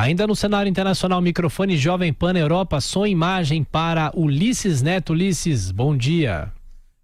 Ainda no cenário internacional, microfone Jovem Pan Europa, som e imagem para Ulisses Neto. Ulisses, bom dia.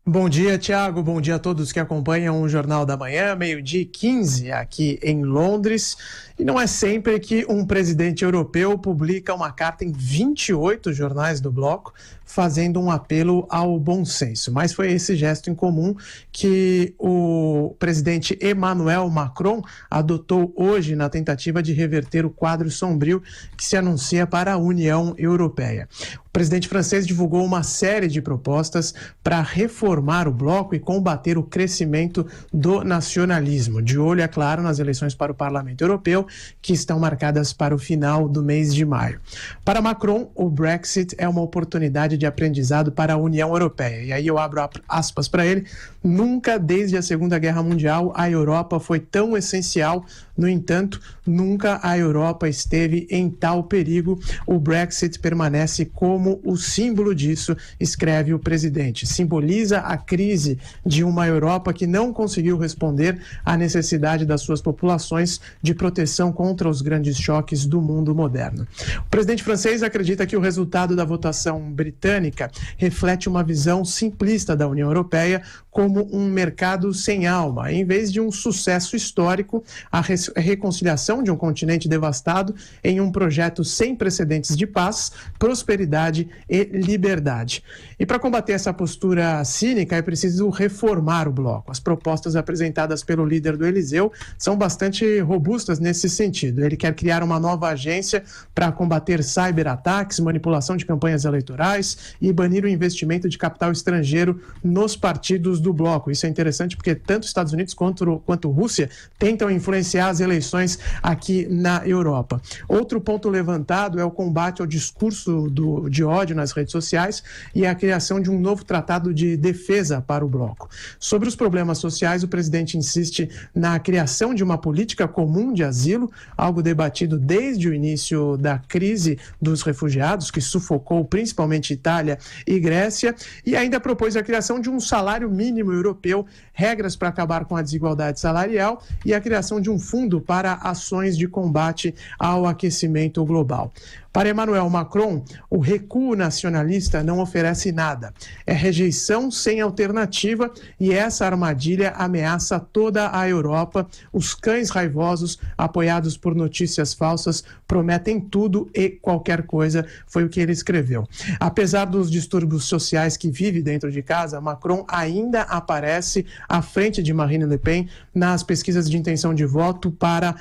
Bom dia, Thiago. Bom dia a todos que acompanham o Jornal da Manhã, 12h15 aqui em Londres. E não é sempre que um presidente europeu publica uma carta em 28 jornais do bloco, fazendo um apelo ao bom senso. Mas foi esse gesto em comum que o presidente Emmanuel Macron adotou hoje na tentativa de reverter o quadro sombrio que se anuncia para a União Europeia. O presidente francês divulgou uma série de propostas para reformar o bloco e combater o crescimento do nacionalismo, de olho, é claro, nas eleições para o Parlamento Europeu, que estão marcadas para o final do mês de maio. Para Macron, o Brexit é uma oportunidade de aprendizado para a União Europeia. E aí eu abro aspas para ele: nunca desde a Segunda Guerra Mundial a Europa foi tão essencial. No entanto, nunca a Europa esteve em tal perigo. O Brexit permanece como o símbolo disso, escreve o presidente. Simboliza a crise de uma Europa que não conseguiu responder à necessidade das suas populações de proteção contra os grandes choques do mundo moderno. O presidente francês acredita que o resultado da votação britânica reflete uma visão simplista da União Europeia como um mercado sem alma, em vez de um sucesso histórico, a reconciliação de um continente devastado em um projeto sem precedentes de paz, prosperidade e liberdade. E para combater essa postura cínica é preciso reformar o bloco. As propostas apresentadas pelo líder do Eliseu são bastante robustas nesse sentido. Ele quer criar uma nova agência para combater cyberataques, manipulação de campanhas eleitorais e banir o investimento de capital estrangeiro nos partidos do bloco. Isso é interessante porque tanto Estados Unidos quanto Rússia tentam influenciar as eleições aqui na Europa. Outro ponto levantado é o combate ao discurso de ódio nas redes sociais e a criação de um novo tratado de defesa para o bloco. Sobre os problemas sociais, o presidente insiste na criação de uma política comum de asilo, algo debatido desde o início da crise dos refugiados, que sufocou principalmente Itália e Grécia, e ainda propôs a criação de um salário mínimo europeu, regras para acabar com a desigualdade salarial e a criação de um fundo para ações de combate ao aquecimento global. Para Emmanuel Macron, o recuo nacionalista não oferece nada. É rejeição sem alternativa e essa armadilha ameaça toda a Europa. Os cães raivosos, apoiados por notícias falsas, prometem tudo e qualquer coisa, foi o que ele escreveu. Apesar dos distúrbios sociais que vive dentro de casa, Macron ainda aparece à frente de Marine Le Pen nas pesquisas de intenção de voto para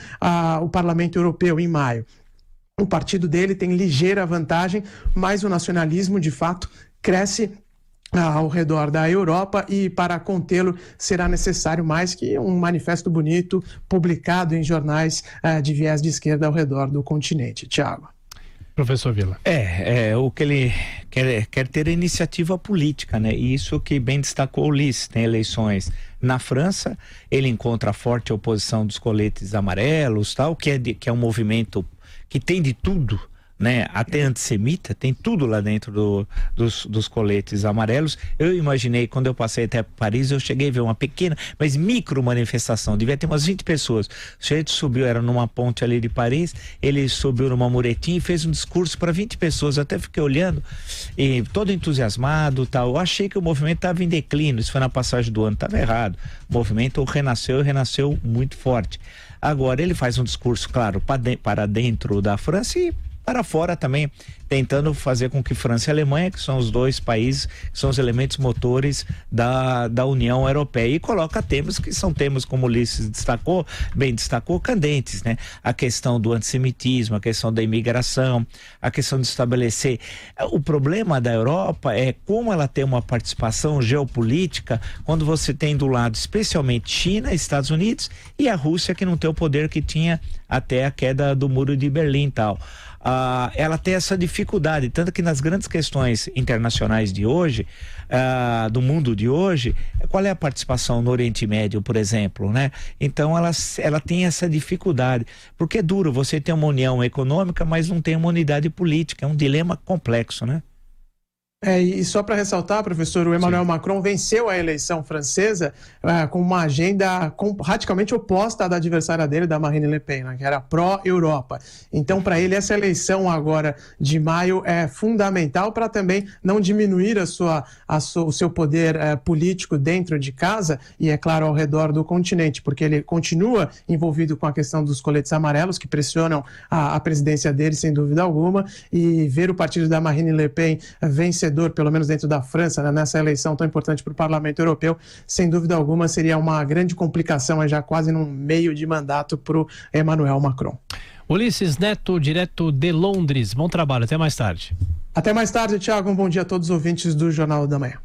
o Parlamento Europeu em maio. O partido dele tem ligeira vantagem, mas o nacionalismo, de fato, cresce ao redor da Europa e para contê-lo será necessário mais que um manifesto bonito publicado em jornais de viés de esquerda ao redor do continente. Thiago. Professor Vila. O que ele quer ter iniciativa política, né? E isso que bem destacou o Ulisses, tem eleições na França, ele encontra a forte oposição dos coletes amarelos, tal, que é um movimento que tem de tudo, né? Até antissemita, tem tudo lá dentro dos coletes amarelos. Eu imaginei, quando eu passei até Paris, eu cheguei a ver uma pequena, mas micro manifestação, devia ter umas 20 pessoas. O sujeito subiu, era numa ponte ali de Paris, ele subiu numa muretinha e fez um discurso para 20 pessoas. Eu até fiquei olhando e todo entusiasmado, tal. Eu achei que o movimento estava em declínio, isso foi na passagem do ano, estava errado. O movimento renasceu muito forte. Agora ele faz um discurso, claro, para dentro da França e para fora também, tentando fazer com que França e Alemanha, que são os dois países, que são os elementos motores da União Europeia, e coloca temas que são temas, como o Ulisses bem destacou, candentes, né? A questão do antissemitismo, a questão da imigração, a questão de estabelecer. O problema da Europa é como ela tem uma participação geopolítica quando você tem do lado especialmente China, Estados Unidos e a Rússia, que não tem o poder que tinha até a queda do Muro de Berlim e tal. Ela tem essa dificuldade, tanto que nas grandes questões internacionais de hoje, do mundo de hoje, qual é a participação no Oriente Médio, por exemplo, né? Então ela tem essa dificuldade, porque é duro você ter uma união econômica, mas não tem uma unidade política, é um dilema complexo, né? E só para ressaltar, professor, o Emmanuel Macron venceu a eleição francesa com uma agenda radicalmente oposta à da adversária dele, da Marine Le Pen, né, que era pró-Europa. Então, para ele, essa eleição agora de maio é fundamental para também não diminuir o seu poder político dentro de casa e, é claro, ao redor do continente, porque ele continua envolvido com a questão dos coletes amarelos, que pressionam a presidência dele, sem dúvida alguma, e ver o partido da Marine Le Pen vencedor, pelo menos dentro da França, né, nessa eleição tão importante para o Parlamento Europeu, sem dúvida alguma seria uma grande complicação, já quase num meio de mandato para o Emmanuel Macron. Ulisses Neto, direto de Londres. Bom trabalho, até mais tarde. Até mais tarde, Thiago. Um bom dia a todos os ouvintes do Jornal da Manhã.